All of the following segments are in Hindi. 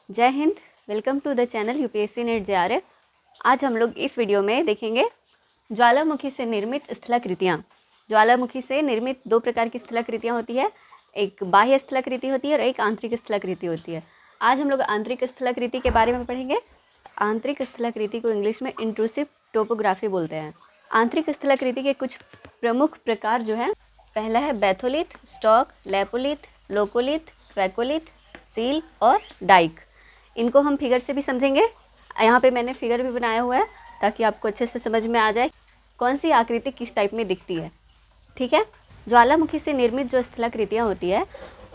जय Hind. Welcome to the channel UPSC NET JRF. आज हम लोग इस वीडियो में देखेंगे ज्वालामुखी से निर्मित स्थलाकृतियाँ। ज्वालामुखी से निर्मित दो प्रकार की स्थलाकृतियाँ होती है, एक बाह्य स्थलाकृति होती है और एक आंतरिक स्थलाकृति होती है। आज हम लोग आंतरिक स्थलाकृति के बारे में पढ़ेंगे। आंतरिक स्थलाकृति को इंग्लिश में इंट्रूसिव टोपोग्राफी बोलते हैं। आंतरिक स्थलाकृति के कुछ प्रमुख प्रकार जो है, पहला है बैथोलिथ, स्टॉक, लैपोलिथ, लोकोलिथ, क्वैकोलिथ, सील और डाइक। इनको हम फिगर से भी समझेंगे। यहाँ पे मैंने फिगर भी बनाया हुआ है ताकि आपको अच्छे से समझ में आ जाए कौन सी आकृति किस टाइप में दिखती है। ठीक है। ज्वालामुखी से निर्मित जो स्थलाकृतियाँ होती है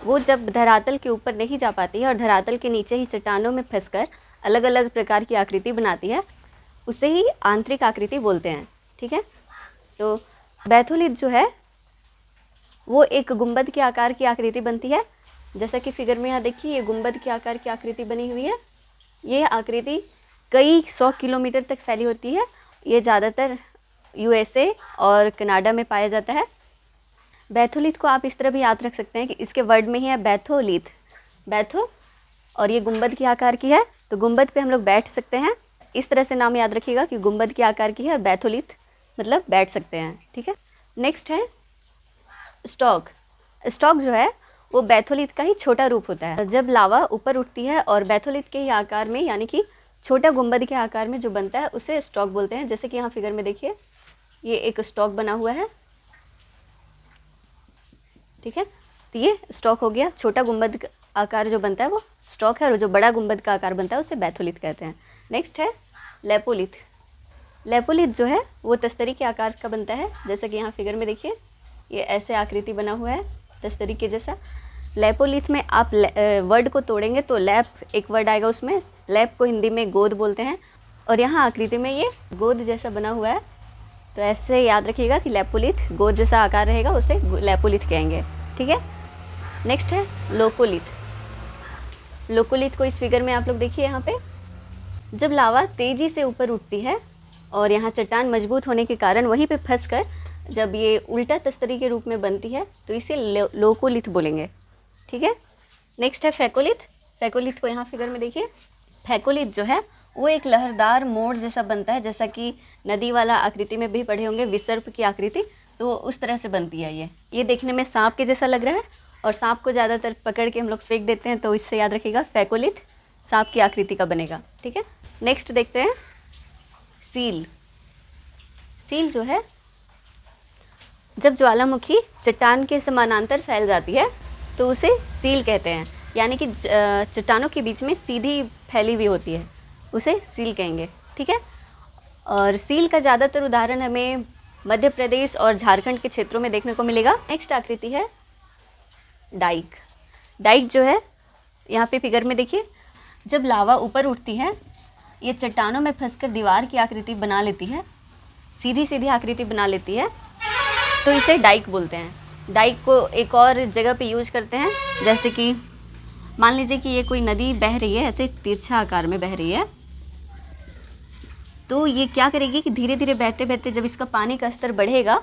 वो जब धरातल के ऊपर नहीं जा पाती है और धरातल के नीचे ही चट्टानों में फंसकर अलग अलग प्रकार की आकृति बनाती है, उसे ही आंतरिक आकृति बोलते हैं। ठीक है। तो बैथोलिथ जो है वो एक गुंबद के आकार की आकृति बनती है। जैसा कि फिगर में यहाँ देखिए, ये गुंबद के आकार की आकृति बनी हुई है। ये आकृति कई 100 किलोमीटर तक फैली होती है। ये ज़्यादातर यूएसए और कनाडा में पाया जाता है। बैथोलिथ को आप इस तरह भी याद रख सकते हैं कि इसके वर्ड में ही है बैथोलिथ, बैथो, और ये गुंबद के आकार की है, तो गुंबद पे हम लोग बैठ सकते हैं। इस तरह से नाम याद रखिएगा कि गुंबद के आकार की है और बैथोलिथ मतलब बैठ सकते हैं। ठीक है। नेक्स्ट है स्टॉक। स्टॉक जो है वो बैथोलिथ का ही छोटा रूप होता है। जब लावा ऊपर उठती है और बैथोलिथ के ही आकार में, यानी कि छोटा गुंबद के आकार में जो बनता है उसे स्टॉक बोलते हैं। जैसे कि यहाँ फिगर में देखिए, ये एक स्टॉक बना हुआ है। ठीक है। तो ये स्टॉक हो गया। छोटा गुंबद का आकार जो बनता है वो स्टॉक है और जो बड़ा गुंबद का आकार बनता है उसे बैथोलिथ कहते हैं। नेक्स्ट है लैपोलिथ। लैपोलिथ जो है वो तस्तरी के आकार का बनता है। जैसे कि यहाँ फिगर में देखिए, ये ऐसे आकृति बना हुआ है तस्तरी के जैसा। लैपोलिथ में आप वर्ड को तोड़ेंगे तो लैप एक वर्ड आएगा, उसमें लैप को हिंदी में गोद बोलते हैं, और यहाँ आकृति में ये गोद जैसा बना हुआ है। तो ऐसे याद रखिएगा कि लैपोलिथ गोद जैसा आकार रहेगा, उसे लैपोलिथ कहेंगे। ठीक है। नेक्स्ट है लोकोलिथ। लोकोलिथ को इस फिगर में आप लोग देखिए, यहाँ पे जब लावा तेज़ी से ऊपर उठती है और यहाँ चट्टान मजबूत होने के कारण वहीं पे फंस कर जब ये उल्टा तस्तरी के रूप में बनती है तो इसे लोकोलिथ बोलेंगे। ठीक है। नेक्स्ट है फैकोलिथ। फैकोलिथ को यहाँ फिगर में देखिए। फैकोलिथ जो है वो एक लहरदार मोड़ जैसा बनता है, जैसा कि नदी वाला आकृति में भी पढ़े होंगे, विसर्प की आकृति, तो उस तरह से बनती है। ये देखने में सांप के जैसा लग रहा है और सांप को ज़्यादातर पकड़ के हम लोग फेंक देते हैं, तो इससे याद रखिएगा फैकोलिथ सांप की आकृति का बनेगा। ठीक है। नेक्स्ट देखते हैं सील। सील जो है जब ज्वालामुखी चट्टान के समानांतर फैल जाती है तो उसे सील कहते हैं, यानी कि चट्टानों के बीच में सीधी फैली हुई होती है, उसे सील कहेंगे। ठीक है। और सील का ज़्यादातर उदाहरण हमें मध्य प्रदेश और झारखंड के क्षेत्रों में देखने को मिलेगा। नेक्स्ट आकृति है डाइक। डाइक जो है यहाँ पे फिगर में देखिए, जब लावा ऊपर उठती है ये चट्टानों में फंसकर दीवार की आकृति बना लेती है, सीधी सीधी आकृति बना लेती है, तो इसे डाइक बोलते हैं। डाइक को एक और जगह पे यूज करते हैं, जैसे कि मान लीजिए कि ये कोई नदी बह रही है, ऐसे तिरछा आकार में बह रही है, तो ये क्या करेगी कि धीरे धीरे बहते बहते जब इसका पानी का स्तर बढ़ेगा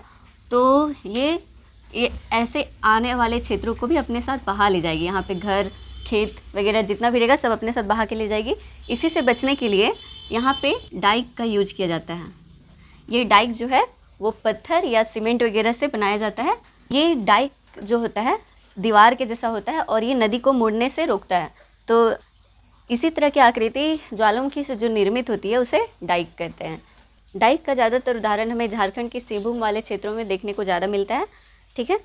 तो ये ऐसे आने वाले क्षेत्रों को भी अपने साथ बहा ले जाएगी। यहाँ पे घर, खेत वगैरह जितना भी रहेगा सब अपने साथ बहा के ले जाएगी। इसी से बचने के लिए यहाँ पे डाइक का यूज किया जाता है। ये डाइक जो है वो पत्थर या सीमेंट वगैरह से बनाया जाता है। ये डाइक जो होता है दीवार के जैसा होता है और ये नदी को मुड़ने से रोकता है। तो इसी तरह की आकृति ज्वालामुखी से जो निर्मित होती है उसे डाइक कहते हैं। डाइक का ज़्यादातर उदाहरण हमें झारखंड के सिंहभूम वाले क्षेत्रों में देखने को ज़्यादा मिलता है। ठीक है।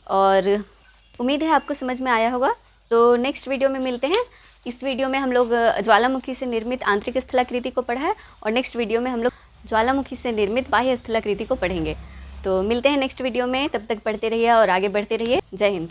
और उम्मीद है आपको समझ में आया होगा। तो नेक्स्ट वीडियो में मिलते हैं। इस वीडियो में हम लोग ज्वालामुखी से निर्मित आंतरिक स्थलाकृति को पढ़ा है और नेक्स्ट वीडियो में हम लोग ज्वालामुखी से निर्मित बाह्य स्थलाकृति को पढ़ेंगे। तो मिलते हैं नेक्स्ट वीडियो में। तब तक पढ़ते रहिए और आगे बढ़ते रहिए। जय हिंद।